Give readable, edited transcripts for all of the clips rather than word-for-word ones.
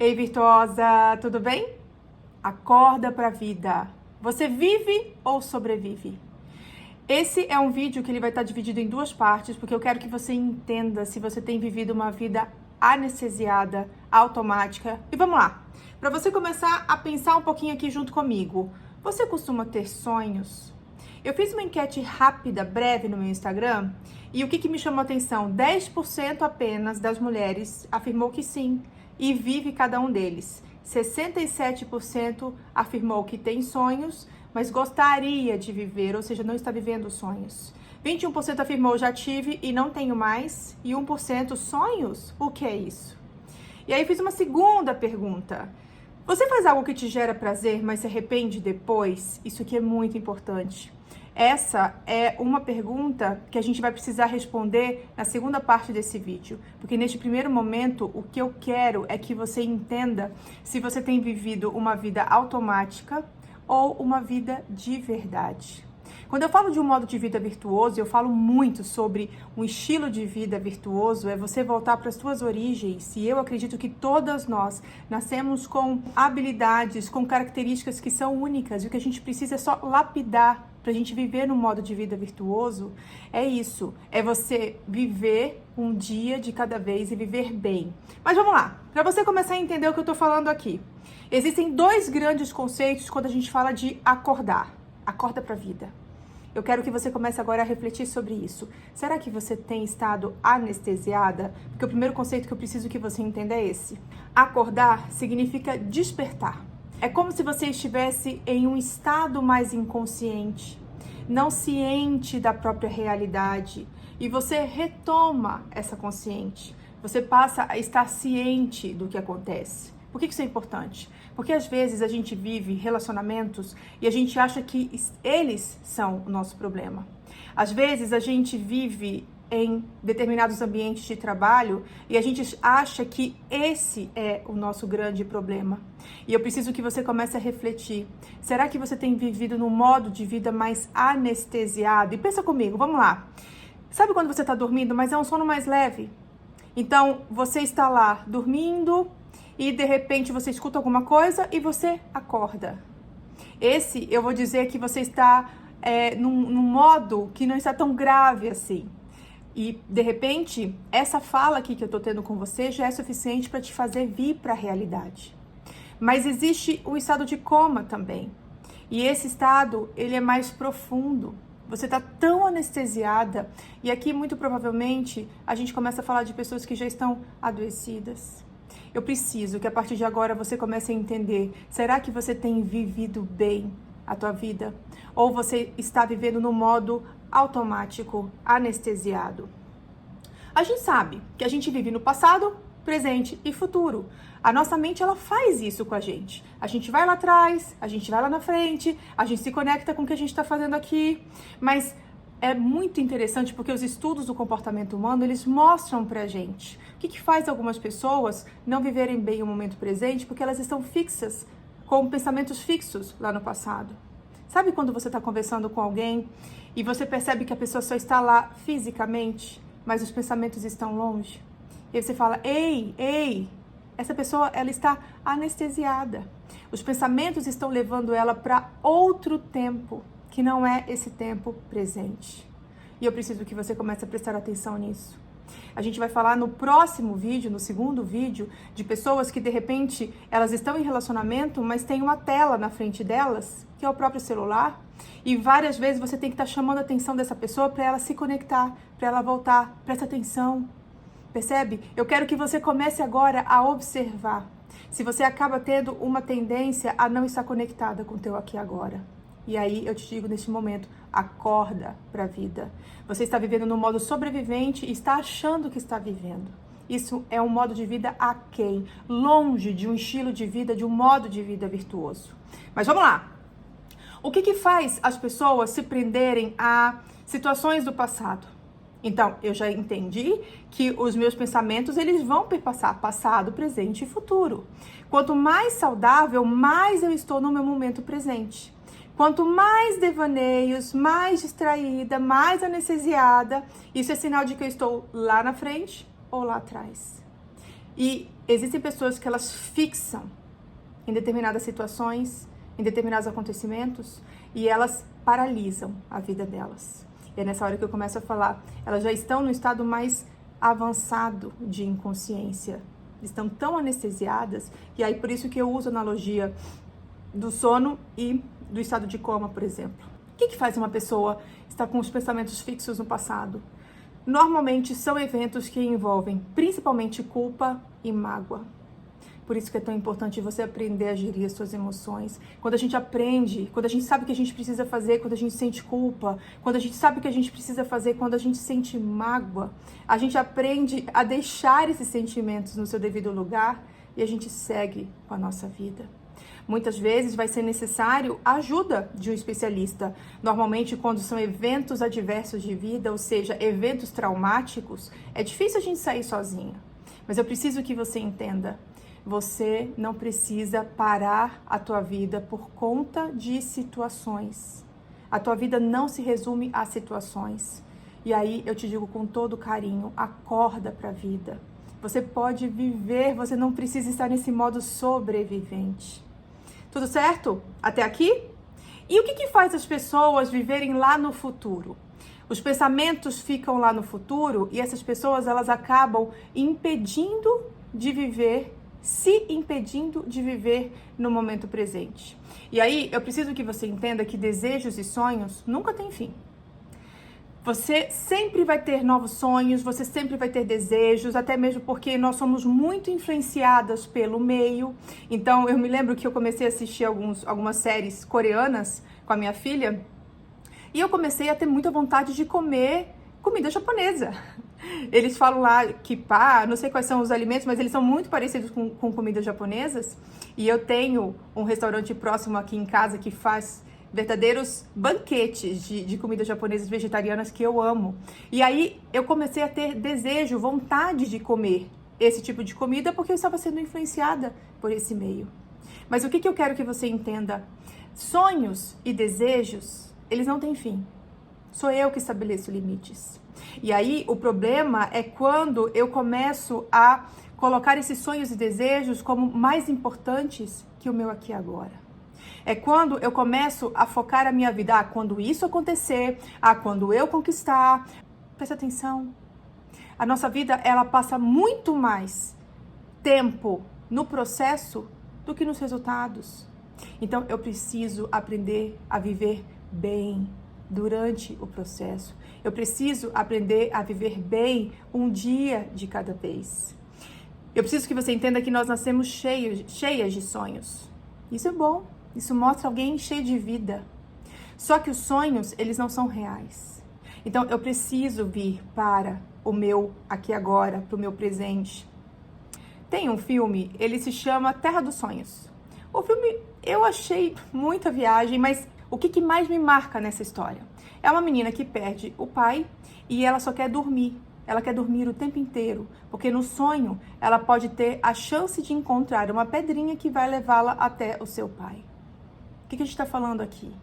Ei, virtuosa, tudo bem? Acorda pra vida. Você vive ou sobrevive? Esse é um vídeo que ele vai estar dividido em duas partes, porque eu quero que você entenda se você tem vivido uma vida anestesiada, automática. E vamos lá. Para você começar a pensar um pouquinho aqui junto comigo. Você costuma ter sonhos? Eu fiz uma enquete rápida, breve no meu Instagram, e o que me chamou a atenção? 10% apenas das mulheres afirmou que sim, e vive cada um deles. 67% afirmou que tem sonhos, mas gostaria de viver, ou seja, não está vivendo sonhos. 21% afirmou já tive e não tenho mais, e 1% sonhos? O que é isso? E aí fiz uma segunda pergunta. Você faz algo que te gera prazer, mas se arrepende depois? Isso aqui é muito importante. Essa é uma pergunta que a gente vai precisar responder na segunda parte desse vídeo, porque neste primeiro momento o que eu quero é que você entenda se você tem vivido uma vida automática ou uma vida de verdade. Quando eu falo de um modo de vida virtuoso, eu falo muito sobre um estilo de vida virtuoso, é você voltar para as suas origens. E eu acredito que todas nós nascemos com habilidades, com características que são únicas. E o que a gente precisa é só lapidar para a gente viver no modo de vida virtuoso. É isso, é você viver um dia de cada vez e viver bem. Mas vamos lá, para você começar a entender o que eu estou falando aqui. Existem dois grandes conceitos quando a gente fala de acordar. Acorda para a vida. Eu quero que você comece agora a refletir sobre isso. Será que você tem estado anestesiada? Porque o primeiro conceito que eu preciso que você entenda é esse. Acordar significa despertar. É como se você estivesse em um estado mais inconsciente, não ciente da própria realidade. E você retoma essa consciente. Você passa a estar ciente do que acontece. Por que isso é importante? Porque às vezes a gente vive relacionamentos e a gente acha que eles são o nosso problema. Às vezes a gente vive em determinados ambientes de trabalho e a gente acha que esse é o nosso grande problema. E eu preciso que você comece a refletir. Será que você tem vivido num modo de vida mais anestesiado? E pensa comigo, vamos lá. Sabe quando você está dormindo, mas é um sono mais leve? Então, você está lá dormindo e de repente você escuta alguma coisa e você acorda. Esse, eu vou dizer que você está num modo que não está tão grave assim. E, de repente, essa fala aqui que eu estou tendo com você já é suficiente para te fazer vir para a realidade. Mas existe o estado de coma também. E esse estado, ele é mais profundo. Você está tão anestesiada. E aqui, muito provavelmente, a gente começa a falar de pessoas que já estão adoecidas. Eu preciso que a partir de agora você comece a entender, será que você tem vivido bem a tua vida? Ou você está vivendo no modo automático, anestesiado? A gente sabe que a gente vive no passado, presente e futuro. A nossa mente, ela faz isso com a gente. A gente vai lá atrás, a gente vai lá na frente, a gente se conecta com o que a gente está fazendo aqui, mas é muito interessante porque os estudos do comportamento humano, eles mostram pra gente o que faz algumas pessoas não viverem bem o momento presente, porque elas estão fixas, com pensamentos fixos lá no passado. Sabe quando você está conversando com alguém e você percebe que a pessoa só está lá fisicamente, mas os pensamentos estão longe? E aí você fala, ei, essa pessoa, ela está anestesiada. Os pensamentos estão levando ela para outro tempo, que não é esse tempo presente. E eu preciso que você comece a prestar atenção nisso. A gente vai falar no próximo vídeo, no segundo vídeo, de pessoas que de repente elas estão em relacionamento, mas tem uma tela na frente delas, que é o próprio celular, e várias vezes você tem que estar chamando a atenção dessa pessoa para ela se conectar, para ela voltar. Presta atenção. Percebe? Eu quero que você comece agora a observar se você acaba tendo uma tendência a não estar conectada com o teu aqui e agora. E aí eu te digo neste momento, acorda para a vida. Você está vivendo no modo sobrevivente e está achando que está vivendo. Isso é um modo de vida aquém, longe de um estilo de vida, de um modo de vida virtuoso. Mas vamos lá. O que faz as pessoas se prenderem a situações do passado? Então, eu já entendi que os meus pensamentos, eles vão perpassar passado, presente e futuro. Quanto mais saudável, mais eu estou no meu momento presente. Quanto mais devaneios, mais distraída, mais anestesiada, isso é sinal de que eu estou lá na frente ou lá atrás. E Existem pessoas que elas fixam em determinadas situações, em determinados acontecimentos, e elas paralisam a vida delas. E é nessa hora que eu começo a falar, elas já estão no estado mais avançado de inconsciência, estão tão anestesiadas, e aí por isso que eu uso a analogia do sono e do estado de coma, por exemplo. O que faz uma pessoa estar com os pensamentos fixos no passado? Normalmente são eventos que envolvem principalmente culpa e mágoa. Por isso que é tão importante você aprender a gerir as suas emoções. Quando a gente aprende, quando a gente sabe o que a gente precisa fazer, quando a gente sente culpa, quando a gente sabe o que a gente precisa fazer, quando a gente sente mágoa, a gente aprende a deixar esses sentimentos no seu devido lugar e a gente segue com a nossa vida. Muitas vezes vai ser necessário a ajuda de um especialista. Normalmente, quando são eventos adversos de vida, ou seja, eventos traumáticos, é difícil a gente sair sozinha. Mas eu preciso que você entenda. Você não precisa parar a tua vida por conta de situações. A tua vida não se resume a situações. E aí eu te digo com todo carinho, acorda para a vida. Você pode viver, você não precisa estar nesse modo sobrevivente. Tudo certo? Até aqui? E o que faz as pessoas viverem lá no futuro? Os pensamentos ficam lá no futuro e essas pessoas elas acabam impedindo de viver, se impedindo de viver no momento presente. E aí eu preciso que você entenda que desejos e sonhos nunca têm fim. Você sempre vai ter novos sonhos, você sempre vai ter desejos, até mesmo porque nós somos muito influenciadas pelo meio. Então, eu me lembro que eu comecei a assistir algumas séries coreanas com a minha filha e eu comecei a ter muita vontade de comer comida japonesa. Eles falam lá kippah, não sei quais são os alimentos, mas eles são muito parecidos com comidas japonesas. E eu tenho um restaurante próximo aqui em casa que faz verdadeiros banquetes de comidas japonesas vegetarianas que eu amo. E aí eu comecei a ter desejo, vontade de comer esse tipo de comida porque eu estava sendo influenciada por esse meio. Mas o que eu quero que você entenda? Sonhos e desejos, eles não têm fim. Sou eu que estabeleço limites. E aí o problema é quando eu começo a colocar esses sonhos e desejos como mais importantes que o meu aqui e agora. É quando eu começo a focar a minha vida, quando isso acontecer, quando eu conquistar. Presta atenção. A nossa vida, ela passa muito mais tempo no processo do que nos resultados. Então, eu preciso aprender a viver bem durante o processo. Eu preciso aprender a viver bem um dia de cada vez. Eu preciso que você entenda que nós nascemos cheias de sonhos. Isso é bom. Isso mostra alguém cheio de vida. Só que os sonhos, eles não são reais. Então, eu preciso vir para o meu aqui agora, para o meu presente. Tem um filme, ele se chama Terra dos Sonhos. O filme, eu achei muita viagem, mas o que mais me marca nessa história? É uma menina que perde o pai e ela só quer dormir. Ela quer dormir o tempo inteiro, porque no sonho ela pode ter a chance de encontrar uma pedrinha que vai levá-la até o seu pai. O que a gente está falando aqui?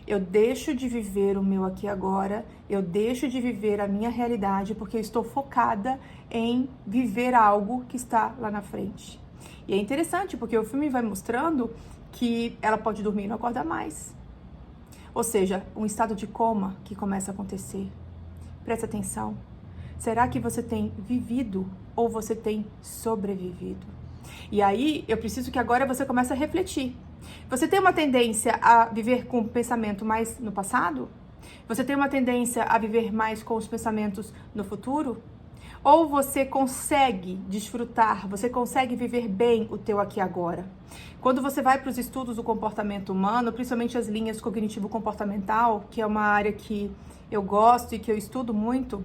Eu deixo de viver o meu aqui agora, eu deixo de viver a minha realidade porque eu estou focada em viver algo que está lá na frente. E é interessante porque o filme vai mostrando que ela pode dormir e não acordar mais. Ou seja, um estado de coma que começa a acontecer. Presta atenção. Será que você tem vivido ou você tem sobrevivido? E aí, eu preciso que agora você comece a refletir. Você tem uma tendência a viver com o pensamento mais no passado? Você tem uma tendência a viver mais com os pensamentos no futuro? Ou você consegue desfrutar, você consegue viver bem o teu aqui e agora? Quando você vai para os estudos do comportamento humano, principalmente as linhas cognitivo-comportamental, que é uma área que eu gosto e que eu estudo muito,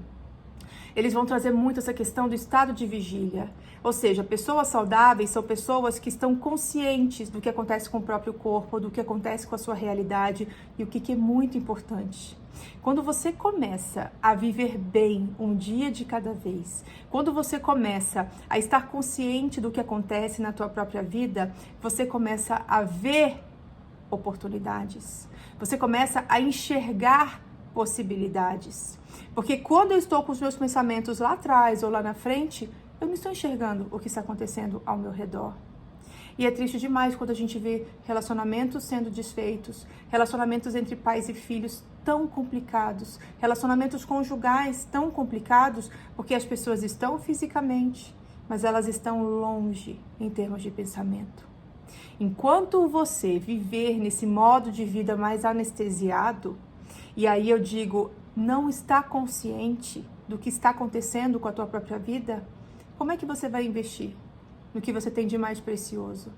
eles vão trazer muito essa questão do estado de vigília. Ou seja, pessoas saudáveis são pessoas que estão conscientes do que acontece com o próprio corpo, do que acontece com a sua realidade e o que é muito importante. Quando você começa a viver bem um dia de cada vez, quando você começa a estar consciente do que acontece na tua própria vida, você começa a ver oportunidades. Você começa a enxergar possibilidades. Porque quando eu estou com os meus pensamentos lá atrás ou lá na frente, eu não estou enxergando o que está acontecendo ao meu redor. E é triste demais quando a gente vê relacionamentos sendo desfeitos, relacionamentos entre pais e filhos tão complicados, relacionamentos conjugais tão complicados, porque as pessoas estão fisicamente, mas elas estão longe em termos de pensamento. Enquanto você viver nesse modo de vida mais anestesiado, e aí eu digo, não está consciente do que está acontecendo com a tua própria vida, como é que você vai investir no que você tem de mais precioso?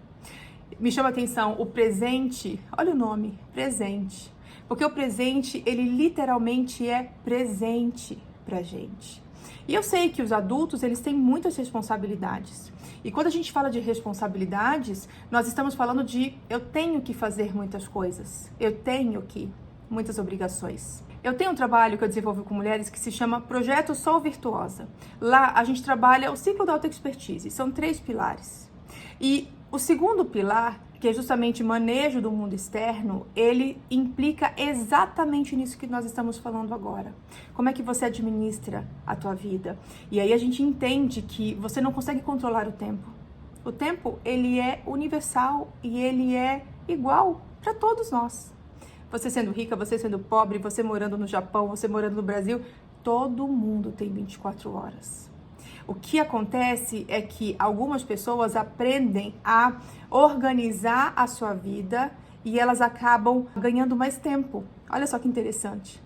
Me chama a atenção o presente, olha o nome, presente. Porque o presente, ele literalmente é presente pra gente. E eu sei que os adultos, eles têm muitas responsabilidades. E quando a gente fala de responsabilidades, nós estamos falando de eu tenho que fazer muitas coisas. Eu tenho que, muitas obrigações. Eu tenho um trabalho que eu desenvolvo com mulheres que se chama Projeto Sou Virtuosa. Lá a gente trabalha o ciclo da autoexpertise. São 3 pilares. E o segundo pilar, que é justamente manejo do mundo externo, ele implica exatamente nisso que nós estamos falando agora. Como é que você administra a tua vida? E aí a gente entende que você não consegue controlar o tempo. O tempo, ele é universal e ele é igual para todos nós. Você sendo rica, você sendo pobre, você morando no Japão, você morando no Brasil, todo mundo tem 24 horas. O que acontece é que algumas pessoas aprendem a organizar a sua vida e elas acabam ganhando mais tempo. Olha só que interessante.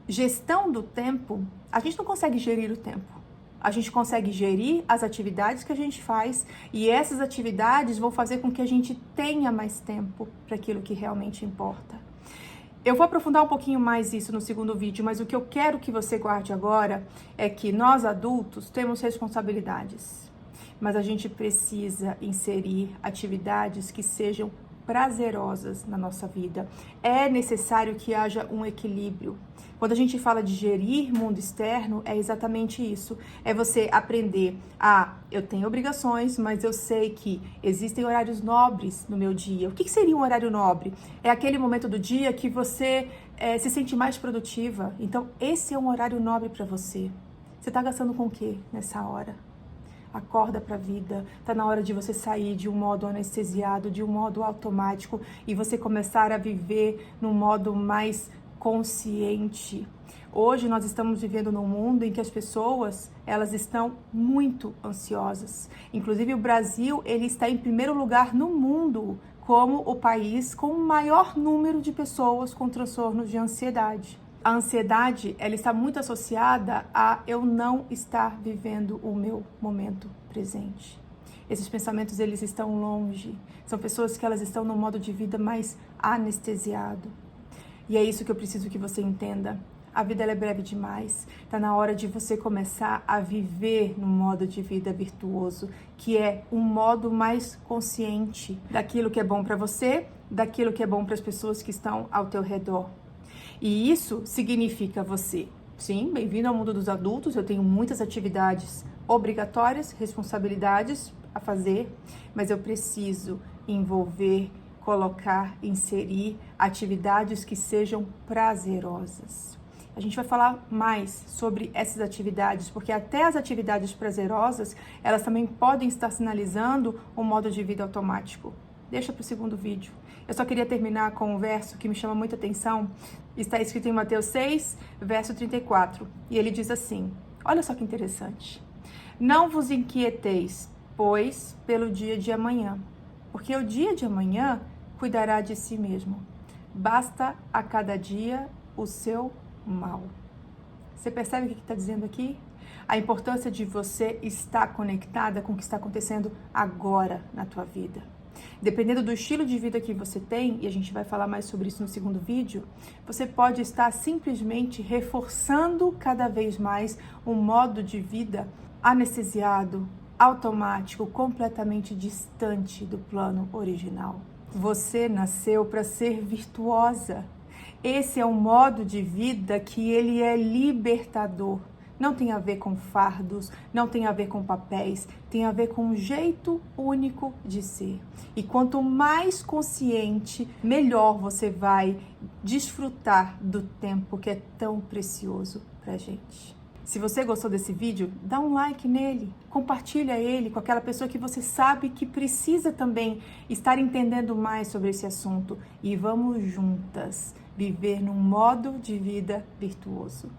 Gestão do tempo, a gente não consegue gerir o tempo. A gente consegue gerir as atividades que a gente faz e essas atividades vão fazer com que a gente tenha mais tempo para aquilo que realmente importa. Eu vou aprofundar um pouquinho mais isso no segundo vídeo, mas o que eu quero que você guarde agora é que nós adultos temos responsabilidades, mas a gente precisa inserir atividades que sejam prazerosas na nossa vida. É necessário que haja um equilíbrio. Quando a gente fala de gerir mundo externo, é exatamente isso. É você aprender eu tenho obrigações, mas eu sei que existem horários nobres no meu dia. O que seria um horário nobre? É aquele momento do dia que você se sente mais produtiva. Então, esse é um horário nobre para você. Você está gastando com o quê nessa hora? Acorda para a vida, tá na hora de você sair de um modo anestesiado, de um modo automático e você começar a viver num modo mais consciente. Hoje nós estamos vivendo num mundo em que as pessoas, elas estão muito ansiosas. Inclusive o Brasil, ele está em primeiro lugar no mundo como o país com o maior número de pessoas com transtornos de ansiedade. A ansiedade, ela está muito associada a eu não estar vivendo o meu momento presente. Esses pensamentos, eles estão longe. São pessoas que elas estão num modo de vida mais anestesiado. E é isso que eu preciso que você entenda. A vida ela é breve demais. Está na hora de você começar a viver num modo de vida virtuoso, que é um modo mais consciente daquilo que é bom para você, daquilo que é bom para as pessoas que estão ao teu redor. E isso significa você, sim, bem-vindo ao mundo dos adultos, eu tenho muitas atividades obrigatórias, responsabilidades a fazer, mas eu preciso envolver, colocar, inserir atividades que sejam prazerosas. A gente vai falar mais sobre essas atividades, porque até as atividades prazerosas, elas também podem estar sinalizando um modo de vida automático. Deixa para o segundo vídeo. Eu só queria terminar com um verso que me chama muita atenção. Está escrito em Mateus 6, verso 34. E ele diz assim, olha só que interessante. Não vos inquieteis, pois, pelo dia de amanhã, porque o dia de amanhã cuidará de si mesmo. Basta a cada dia o seu mal. Você percebe o que está dizendo aqui? A importância de você estar conectada com o que está acontecendo agora na tua vida. Dependendo do estilo de vida que você tem, e a gente vai falar mais sobre isso no segundo vídeo, você pode estar simplesmente reforçando cada vez mais um modo de vida anestesiado, automático, completamente distante do plano original. Você nasceu para ser virtuosa. Esse é um modo de vida que ele é libertador. Não tem a ver com fardos, não tem a ver com papéis, tem a ver com um jeito único de ser. E quanto mais consciente, melhor você vai desfrutar do tempo que é tão precioso pra gente. Se você gostou desse vídeo, dá um like nele, compartilha ele com aquela pessoa que você sabe que precisa também estar entendendo mais sobre esse assunto. E vamos juntas viver num modo de vida virtuoso.